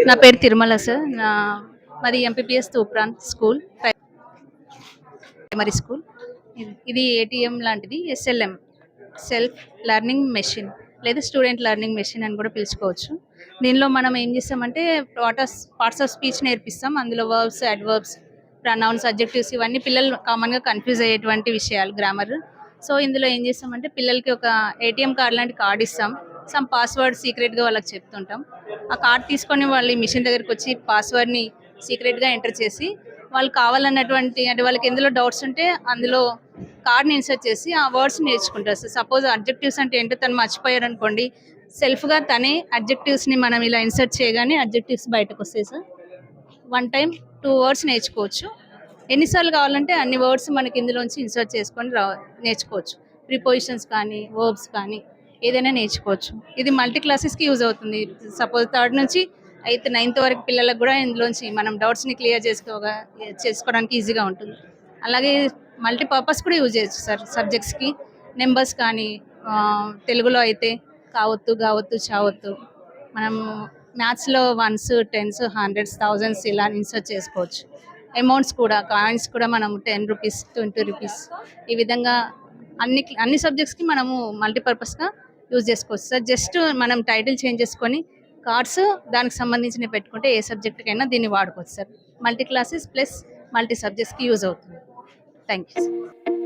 నా పేరు తిరుమల సార్. మాది MPPS Toopran school, primary school. ఇది ఏటీఎం లాంటిది, ఎస్ఎల్ఎం, సెల్ఫ్ లెర్నింగ్ మెషిన్ లేదా స్టూడెంట్ లెర్నింగ్ మెషిన్ అని కూడా పిలుచుకోవచ్చు. దీనిలో మనం ఏం చేస్తామంటే పార్ట్స్ ఆఫ్ స్పీచ్ నేర్పిస్తాం. అందులో వర్బ్స్, అడ్వర్బ్స్, ప్రనౌన్స్, అడ్జెక్టివ్స్ ఇవన్నీ పిల్లలు కామన్గా కన్ఫ్యూజ్ అయ్యేటువంటి విషయాలు, గ్రామర్. సో ఇందులో ఏం చేస్తామంటే పిల్లలకి ఒక ఏటీఎం కార్డ్ లాంటి కార్డ్ ఇస్తాం. సమ్ పాస్వర్డ్ సీక్రెట్గా వాళ్ళకి చెప్తుంటాం. ఆ కార్డ్ తీసుకొని వాళ్ళు ఈ మిషన్ దగ్గరికి వచ్చి పాస్వర్డ్ని సీక్రెట్గా ఎంటర్ చేసి వాళ్ళు కావాలన్నటువంటి, అంటే వాళ్ళకి ఎందులో డౌట్స్ ఉంటే అందులో కార్డ్ని ఇన్సర్ట్ చేసి ఆ వర్డ్స్ నేర్చుకుంటారు సార్. సపోజ్ అడ్జెక్టివ్స్ అంటే ఏంటో తను మర్చిపోయారు అనుకోండి, సెల్ఫ్గా తనే అడ్జెక్టివ్స్ని మనం ఇలా ఇన్సర్ట్ చేయగానే అడ్జెక్టివ్స్ బయటకు వస్తాయి సార్. వన్ టైం 2 వర్డ్స్ నేర్చుకోవచ్చు. ఎన్నిసార్లు కావాలంటే అన్ని వర్డ్స్ మనకి ఇందులోంచి ఇన్సర్ట్ చేసుకొని నేర్చుకోవచ్చు. ప్రిపోజిషన్స్ కానీ, వర్బ్స్ కానీ ఏదైనా నేర్చుకోవచ్చు. ఇది మల్టీ క్లాసెస్కి యూజ్ అవుతుంది. సపోజ్ 3rd నుంచి 8th 9th వరకు పిల్లలకు కూడా ఇందులోంచి మనం డౌట్స్ని క్లియర్ చేసుకోవడానికి ఈజీగా ఉంటుంది. అలాగే మల్టీపర్పస్ కూడా యూజ్ చేయొచ్చు సార్. సబ్జెక్ట్స్కి నెంబర్స్ కానీ, తెలుగులో అయితే కావత్తు, గావత్తు, చావత్తు, మనం మ్యాథ్స్లో 1s, 10s, 100s, 1000s ఇలా ఇన్సర్ట్ చేసుకోవచ్చు. అమౌంట్స్ కూడా, కాయిన్స్ కూడా మనం 10 రూపీస్, 20 రూపీస్ ఈ విధంగా అన్ని సబ్జెక్ట్స్కి మనము మల్టీపర్పస్గా యూజ్ చేసుకోవచ్చు సార్. జస్ట్ మనం టైటిల్ చేంజ్ చేసుకొని కార్డ్స్ దానికి సంబంధించినవి పెట్టుకుంటే ఏ సబ్జెక్ట్కైనా దీన్ని వాడుకోవచ్చు sir. Multi classes plus multi సబ్జెక్ట్స్కి యూజ్ అవుతుంది. Thank you sir.